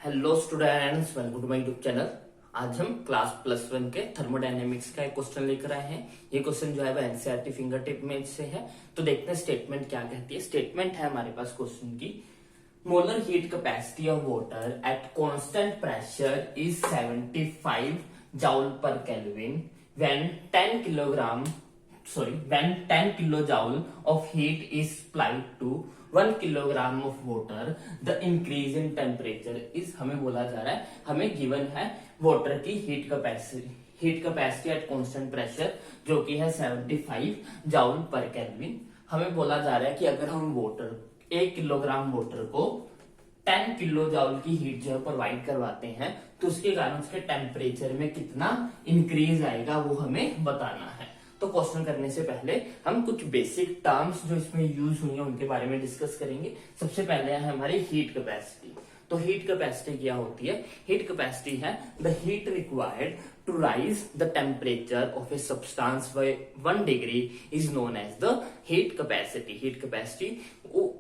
Hello students, welcome to my YouTube channel. आज हम class +1 के थर्मोडायनेमिक्स का एक क्वेश्चन लेकर आए हैं। ये क्वेश्चन जो है वो एनसीईआरटी फिंगर टिप में से है। तो देखते हैं स्टेटमेंट क्या कहती है। स्टेटमेंट है हमारे पास क्वेश्चन की, molar heat capacity of water at constant pressure is 75 joule पर kelvin when 10 kilojoule of heat is applied to 1 kilogram of water, the increase in temperature is, हमें बोला जा रहा है, हमें गिवन है वाटर की heat capacity at constant pressure जो कि है 75 जूल पर केल्विन। हमें बोला जा रहा है कि अगर हम 1 किलोग्राम वाटर को 10 किलो जूल की हीट जो है प्रोवाइड करवाते हैं तो उसके कारण उसके टेम्परेचर में कितना इंक्रीज आएगा वो हमें बताना है। तो क्वेश्चन करने से पहले हम कुछ बेसिक टर्म्स जो इसमें यूज हुई हैं उनके बारे में डिस्कस करेंगे। सबसे पहले है हमारी हीट कैपेसिटी। तो हीट कैपेसिटी क्या होती है? हीट कैपेसिटी है the heat required to raise the temperature of a substance by 1 degree is known as the heat capacity. Heat capacity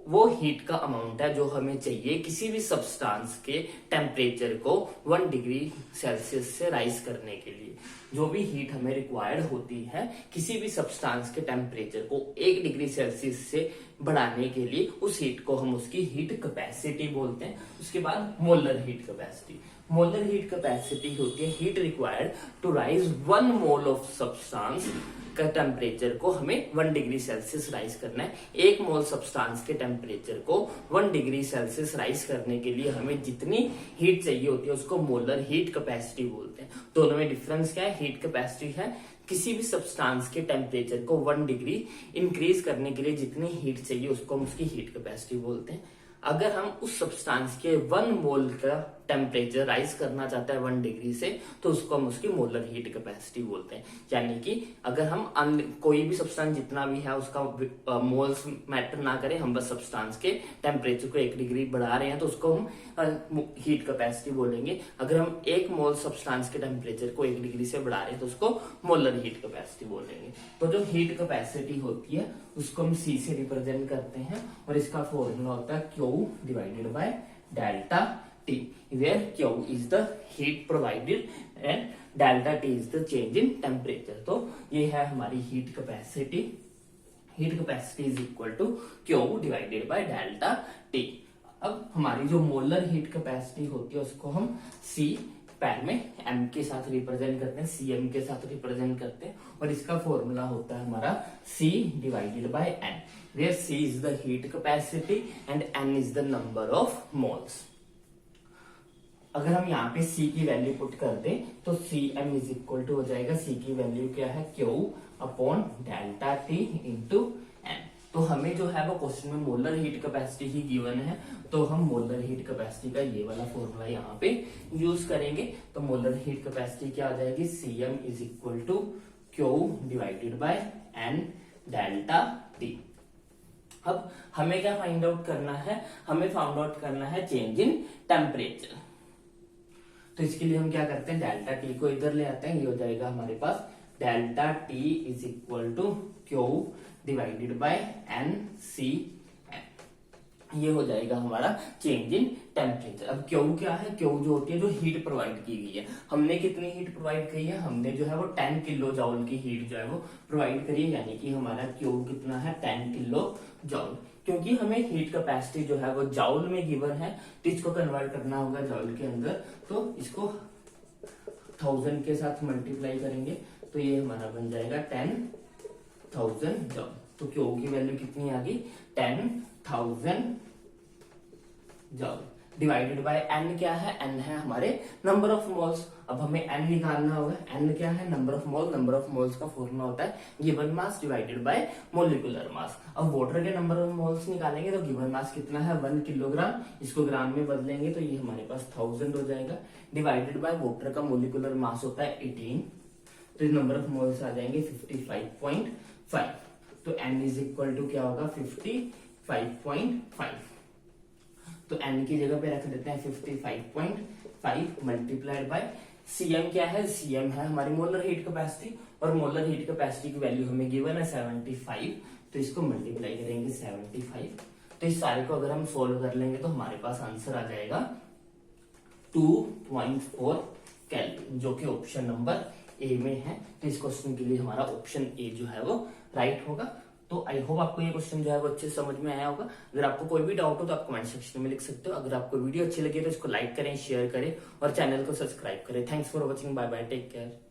वो हीट का अमाउंट है जो हमें चाहिए किसी भी सब्सटेंस के टेम्परेचर को 1 डिग्री सेल्सियस से राइज करने के लिए। जो भी हीट हमें रिक्वायर्ड होती है किसी भी सब्सटेंस के टेम्परेचर को 1 डिग्री सेल्सियस से बढ़ाने के लिए, उस हीट को हम उसकी हीट कैपेसिटी बोलते हैं। उसके बाद molar heat capacity. Molar heat capacity होती है heat required to raise 1 mole of substance का टेम्परेचर को हमें 1 डिग्री सेल्सियस राइज करना है। 1 मोल सब्सटेंस के टेम्परेचर को 1 डिग्री सेल्सियस राइज करने के लिए हमें जितनी हीट चाहिए होती है उसको मोलर हीट कैपेसिटी बोलते हैं। दोनों में डिफरेंस क्या है? हीट कैपेसिटी है किसी भी सब्सटेंस के टेम्परेचर को 1 डिग्री इंक्रीज करने के लिए जितनी हीट चाहिए उसको हम उसकी हीट कैपेसिटी बोलते हैं। अगर हम उस सब्सटेंस के 1 मोल का टेम्परेचर राइज करना चाहते हैं 1 डिग्री से तो उसको हम उसकी मोलर हीट कैपेसिटी बोलते हैं। यानी कि अगर हम कोई भी सब्सटेंस जितना भी है उसका मोल्स मैटर ना करें, हम बस सब्सटेंस के टेम्परेचर को 1 डिग्री बढ़ा रहे हैं तो उसको हम हीट कैपेसिटी बोलेंगे। अगर हम 1 मोल सब्सटेंस के टेम्परेचर को 1 डिग्री से बढ़ा रहे हैं तो उसको मोलर हीट कैपेसिटी बोलेंगे। तो जो हीट कैपेसिटी होती है उसको हम C से रिप्रेजेंट करते हैं और इसका फॉर्मूला होता है Q divided by delta T, where Q is the heat provided and delta T is the change in temperature। तो ये है हमारी heat capacity. Heat capacity is equal to Q divided by delta T। अब हमारी जो molar heat capacity होती है उसको हम C पैर में M के साथ रिप्रेजेंट करते हैं, Cm के साथ रिप्रेजेंट करते हैं और इसका फॉर्मूला होता है हमारा C divided by N, where C is the heat capacity and N is the number of moles। अगर हम यहाँ पे C की वैल्यू पुट कर दें तो Cm इज इक्वल टू हो जाएगा, C की वैल्यू क्या है? Q upon delta T into N। तो हमें जो है वो क्वेश्चन में मोलर हीट कैपेसिटी ही गिवन है तो हम मोलर हीट कैपेसिटी का ये वाला फॉर्मूला यहाँ पे यूज करेंगे। तो मोलर हीट कैपेसिटी क्या आ जाएगी? Cm is equal to Q divided by N delta T। अब हमें क्या फाइंड आउट करना है? हमें फाइंड आउट करना है चेंज इन टेम्परेचर। तो इसके लिए हम क्या करते हैं? डेल्टा टी को इधर ले आते हैं, ये हो जाएगा हमारे पास delta T is equal to Q divided by N C N. ये हो जाएगा हमारा चेंज इन टेम्परेचर। अब Q क्या है? Q जो होती है जो हीट प्रोवाइड की गई है। हमने कितनी हीट प्रोवाइड की है? हमने जो है वो 10 किलो जूल की हीट जो है वो प्रोवाइड करी है, यानी कि हमारा Q कितना है? 10 किलो जूल। क्योंकि हमें हीट कैपेसिटी जो है वो जूल में गिवन है तो इसको कन्वर्ट करना होगा जूल के अंदर। तो इसको 1000 के साथ मल्टीप्लाई करेंगे तो ये हमारा बन जाएगा 10,000 जूल। तो Q की वैल्यू कितनी आ गई? 10,000 जूल डिवाइडेड बाय N क्या है? N है हमारे नंबर ऑफ मोल्स। अब हमें N निकालना होगा। N क्या है? Number of mole. Number of moles का फॉर्मूला होता है given mass divided by molecular mass. अब वाटर के नंबर ऑफ मोल्स निकालेंगे तो गिवन मास कितना है? 1 किलोग्राम। इसको ग्राम में बदलेंगे तो ये हमारे पास 1000 हो जाएगा डिवाइडेड बाय वाटर का मोलिकुलर मास होता है 18। तो नंबर ऑफ मोल्स आ जाएंगे 55.5। तो N इज इक्वल टू क्या होगा? 55.5। तो N की जगह पे रख देते हैं 55.5 मल्टीप्लाइड बाय Cm क्या है? Cm है हमारी मोलर हीट कैपेसिटी और मोलर हीट कैपेसिटी की वैल्यू हमें गिवन है 75। तो इसको मल्टीप्लाई करेंगे 75। तो इस सारे को अगर हम सोल्व कर लेंगे तो हमारे पास आंसर आ जाएगा 2.4 केल्विन, जो कि ऑप्शन नंबर ए में है। तो इस क्वेश्चन के लिए हमारा ऑप्शन ए जो है वो राइट होगा। तो आई होप आपको ये क्वेश्चन जो है वो अच्छे से समझ में आया होगा। अगर आपको कोई भी डाउट हो तो आप कमेंट सेक्शन में लिख सकते हो। अगर आपको वीडियो अच्छी लगी तो इसको लाइक करें, शेयर करें और चैनल को सब्सक्राइब करें। Thanks for watching, bye bye, take care.